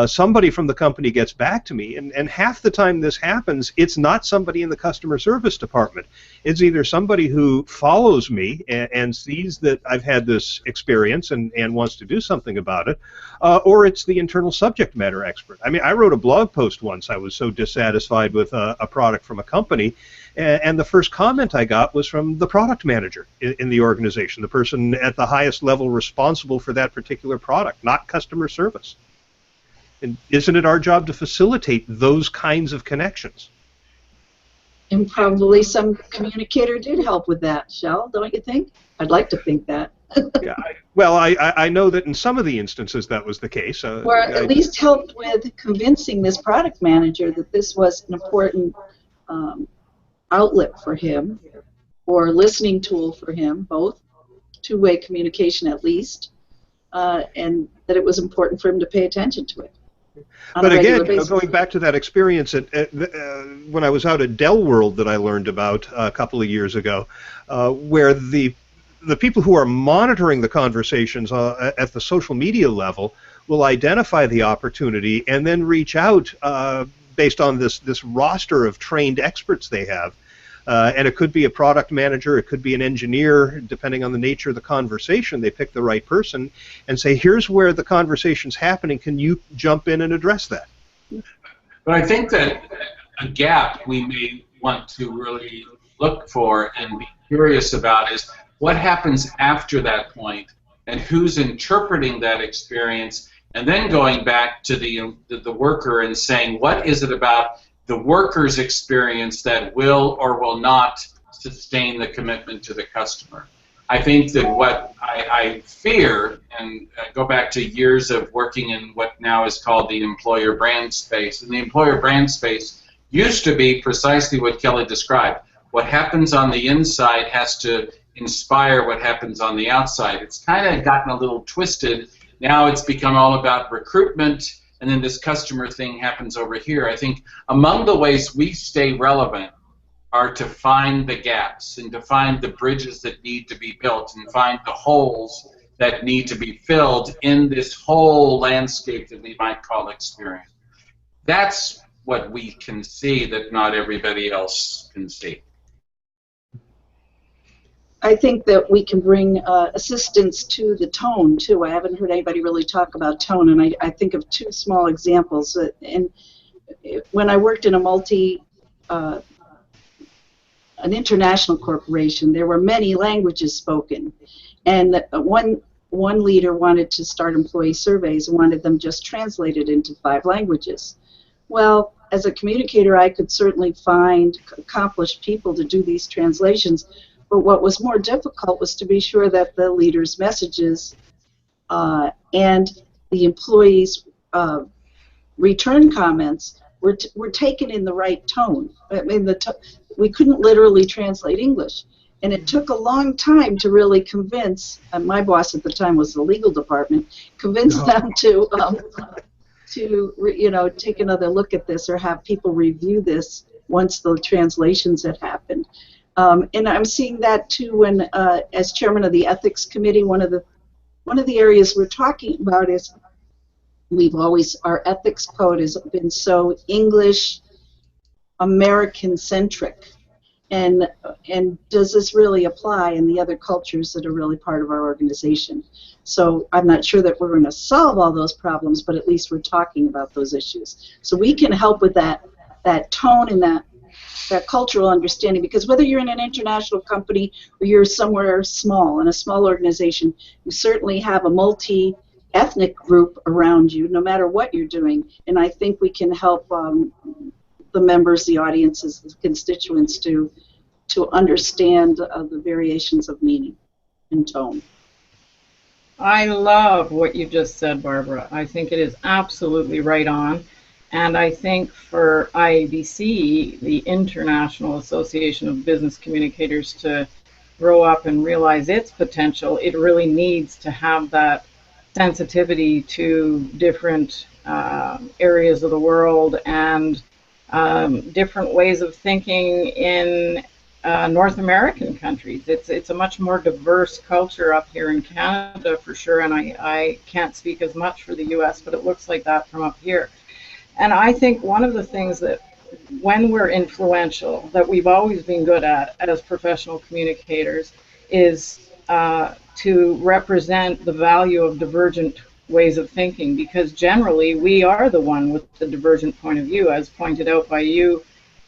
somebody from the company gets back to me, and half the time this happens, it's not somebody in the customer service department. It's either somebody who follows me and sees that I've had this experience and wants to do something about it, or it's the internal subject matter expert. I mean, I wrote a blog post once. I was so dissatisfied with a product from a company, and the first comment I got was from the product manager in the organization, the person at the highest level responsible for that particular product, not customer service. And isn't it our job to facilitate those kinds of connections? And probably some communicator did help with that, Shell, don't you think? I'd like to think that. Yeah, I know that in some of the instances that was the case. Or at least helped with convincing this product manager that this was an important outlet for him, or listening tool for him, both, two-way communication at least, and that it was important for him to pay attention to it. But again, going back to that experience when I was out at Dell World that I learned about a couple of years ago, where the people who are monitoring the conversations at the social media level will identify the opportunity and then reach out based on this roster of trained experts they have. And it could be a product manager, it could be an engineer, depending on the nature of the conversation. They pick the right person and say, here's where the conversation's happening, can you jump in and address that? But I think that a gap we may want to really look for and be curious about is what happens after that point, and who's interpreting that experience, and then going back to the worker and saying, what is it about the worker's experience that will or will not sustain the commitment to the customer? I think that what I fear, and go back to years of working in what now is called the employer brand space, and the employer brand space used to be precisely what Kelly described. What happens on the inside has to inspire what happens on the outside. It's kind of gotten a little twisted. Now it's become all about recruitment, and then this customer thing happens over here. I think among the ways we stay relevant are to find the gaps and to find the bridges that need to be built and find the holes that need to be filled in this whole landscape that we might call experience. That's what we can see that not everybody else can see. I think that we can bring assistance to the tone, too. I haven't heard anybody really talk about tone, and I think of two small examples. When I worked in an international corporation, there were many languages spoken, and one leader wanted to start employee surveys and wanted them just translated into 5 languages. Well, as a communicator, I could certainly find accomplished people to do these translations, but what was more difficult was to be sure that the leader's messages and the employees' return comments were taken in the right tone. I mean, we couldn't literally translate English, and it took a long time to really convince. And my boss at the time was the legal department. Convince them to take another look at this or have people review this once the translations had happened. And I'm seeing that too when, as chairman of the ethics committee, one of the areas we're talking about is our ethics code has been so English American centric, and does this really apply in the other cultures that are really part of our organization? So I'm not sure that we're going to solve all those problems, but at least we're talking about those issues. So we can help with that tone and that cultural understanding, because whether you're in an international company or you're somewhere small, in a small organization, you certainly have a multi-ethnic group around you, no matter what you're doing. And I think we can help the members, the audiences, the constituents to understand the variations of meaning and tone. I love what you just said, Barbara. I think it is absolutely right on. And I think for IABC, the International Association of Business Communicators, to grow up and realize its potential, it really needs to have that sensitivity to different areas of the world and different ways of thinking in North American countries. It's a much more diverse culture up here in Canada for sure, and I can't speak as much for the US, but it looks like that from up here. And I think one of the things that when we're influential, that we've always been good at as professional communicators, is to represent the value of divergent ways of thinking, because generally we are the one with the divergent point of view, as pointed out by you,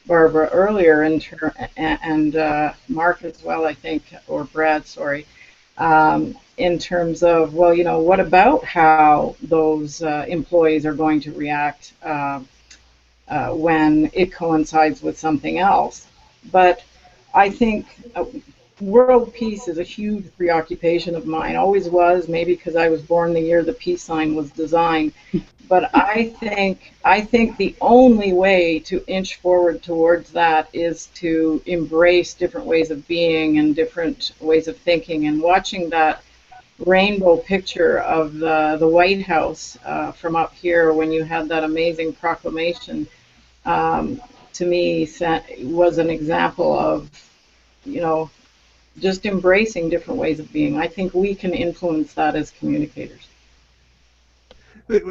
Barbara, earlier, and Mark as well, I think, or Brad, sorry, in terms of, well, what about how those employees are going to react when it coincides with something else. But I think world peace is a huge preoccupation of mine, always was, maybe because I was born the year the peace sign was designed. But I think the only way to inch forward towards that is to embrace different ways of being and different ways of thinking. And watching that rainbow picture of the White House from up here when you had that amazing proclamation, to me was an example of, just embracing different ways of being. I think we can influence that as communicators.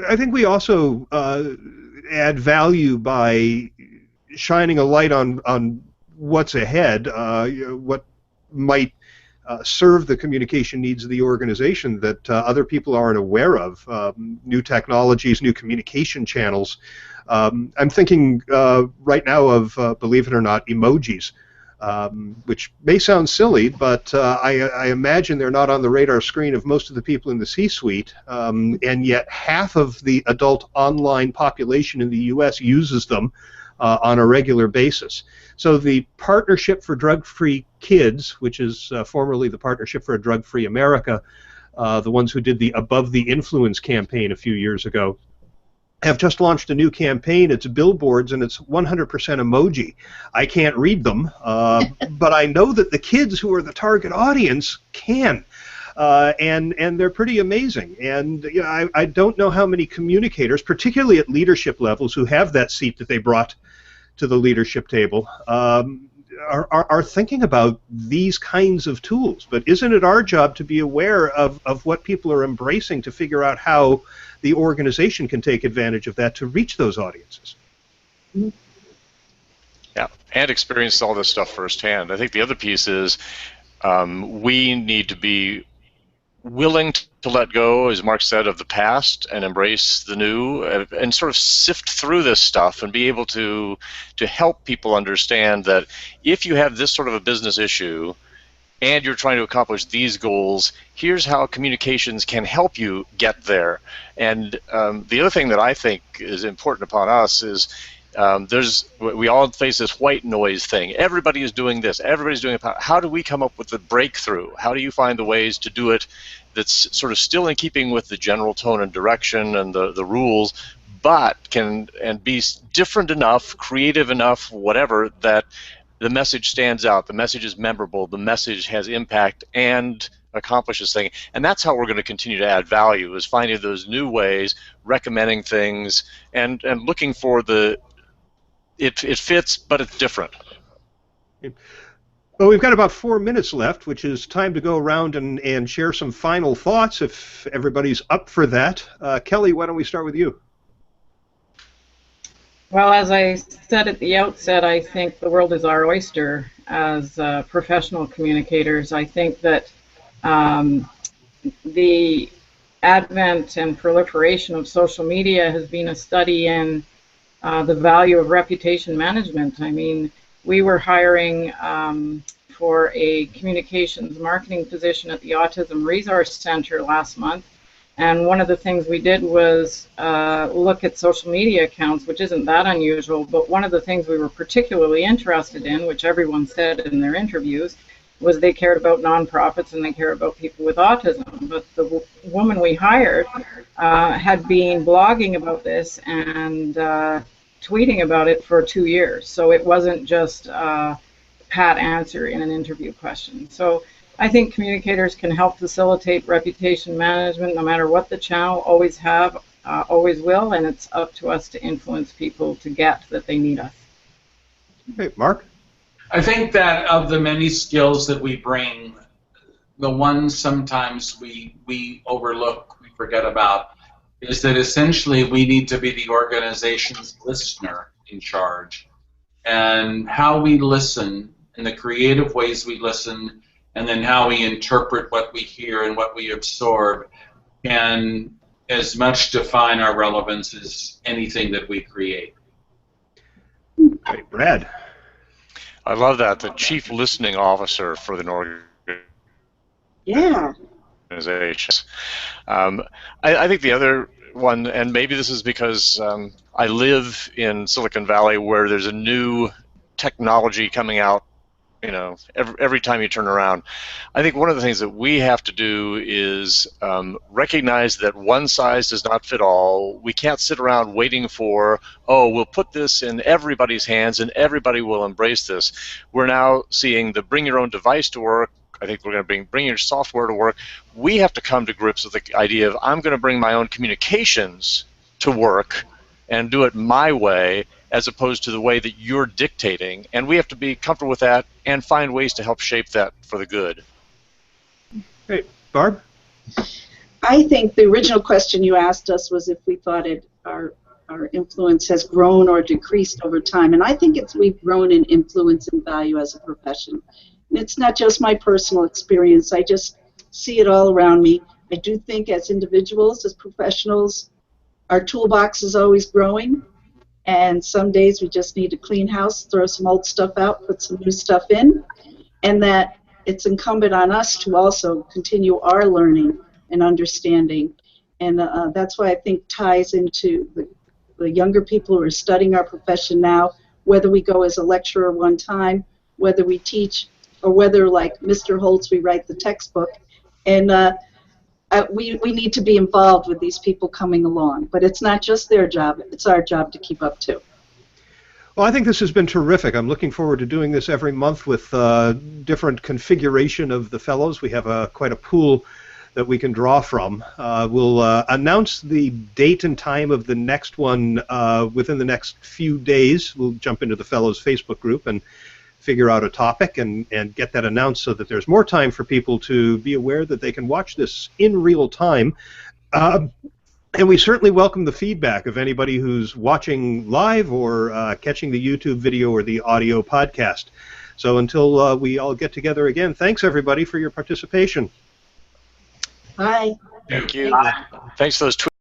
I think we also add value by shining a light on what's ahead, what might serve the communication needs of the organization that other people aren't aware of, new technologies, new communication channels. I'm thinking right now of, believe it or not, emojis. Which may sound silly, but I imagine they're not on the radar screen of most of the people in the C-suite, and yet half of the adult online population in the U.S. uses them on a regular basis. So the Partnership for Drug-Free Kids, which is formerly the Partnership for a Drug-Free America, the ones who did the Above the Influence campaign a few years ago, have just launched a new campaign. It's billboards, and it's 100% emoji. I can't read them, but I know that the kids who are the target audience can, and they're pretty amazing. And I don't know how many communicators, particularly at leadership levels, who have that seat that they brought to the leadership table, are thinking about these kinds of tools. But isn't it our job to be aware of what people are embracing, to figure out how the organization can take advantage of that to reach those audiences? Yeah, and experience all this stuff firsthand. I think the other piece is We need to be willing to let go, as Mark said, of the past and embrace the new, and sort of sift through this stuff and be able to help people understand that if you have this sort of a business issue and you're trying to accomplish these goals, here's how communications can help you get there. And the other thing that I think is important upon us is we all face this white noise thing. Everybody is doing this. Everybody's doing it. How do we come up with the breakthrough? How do you find the ways to do it that's sort of still in keeping with the general tone and direction and the rules, but can be different enough, creative enough, whatever, that the message stands out, the message is memorable, the message has impact and accomplishes things. And that's how we're going to continue to add value, is finding those new ways, recommending things, and looking for it fits, but it's different. Well, we've got about 4 minutes left, which is time to go around and share some final thoughts if everybody's up for that. Kelly, why don't we start with you? Well, as I said at the outset, I think the world is our oyster as professional communicators. I think that the advent and proliferation of social media has been a study in the value of reputation management. I mean, we were hiring for a communications marketing position at the Autism Resource Center last month, and one of the things we did was look at social media accounts, which isn't that unusual, but one of the things we were particularly interested in, which everyone said in their interviews, was they cared about nonprofits and they care about people with autism. But the woman we hired had been blogging about this and tweeting about it for 2 years. So it wasn't just a pat answer in an interview question. So I think communicators can help facilitate reputation management no matter what the channel, always have, always will, and it's up to us to influence people to get that they need us. Okay, Mark? I think that of the many skills that we bring, the one sometimes we overlook, we forget about, is that essentially we need to be the organization's listener in charge. And how we listen, and the creative ways we listen, and then how we interpret what we hear and what we absorb can as much define our relevance as anything that we create. Okay, Brad? I love that, the chief listening officer for the organization. I think the other one, and maybe this is because I live in Silicon Valley where there's a new technology coming out, you know, every time you turn around. I think one of the things that we have to do is recognize that one size does not fit all. We can't sit around waiting for, oh, we'll put this in everybody's hands and everybody will embrace this. We're now seeing the bring your own device to work. I think we're going to bring your software to work. We have to come to grips with the idea of I'm going to bring my own communications to work and do it my way as opposed to the way that you're dictating. And we have to be comfortable with that and find ways to help shape that for the good. Great. Barb? I think the original question you asked us was if we thought our influence has grown or decreased over time. And I think we've grown in influence and value as a profession. And it's not just my personal experience. I just see it all around me. I do think as individuals, as professionals, our toolbox is always growing. And some days we just need to clean house, throw some old stuff out, put some new stuff in, and that it's incumbent on us to also continue our learning and understanding. And that's why I think ties into the younger people who are studying our profession now, whether we go as a lecturer one time, whether we teach, or whether, like Mr. Holtz, we write the textbook. And we need to be involved with these people coming along. But it's not just their job, it's our job to keep up too. Well, I think this has been terrific. I'm looking forward to doing this every month with different configuration of the fellows. We have quite a pool that we can draw from. We'll announce the date and time of the next one within the next few days. We'll jump into the fellows Facebook group and figure out a topic and get that announced so that there's more time for people to be aware that they can watch this in real time. And we certainly welcome the feedback of anybody who's watching live or catching the YouTube video or the audio podcast. So until we all get together again, thanks everybody for your participation. Bye. Thank you. Bye. Thanks for those tweets.